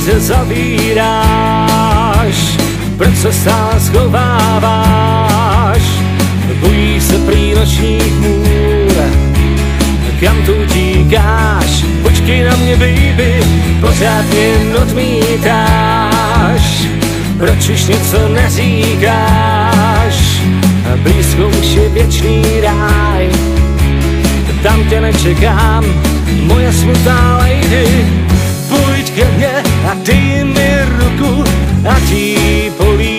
se zavíráš, proč se stále schováváš? Bojí se prý nočních můr, kam tu utíkáš? Počkej na mě, baby, pořád jen odmítáš. Proč už něco neříkáš? Blízko už je věčný ráj, tam tě nečekám, moje smutná lady. Pojď ke mně a dej mi ruku, ať jí polí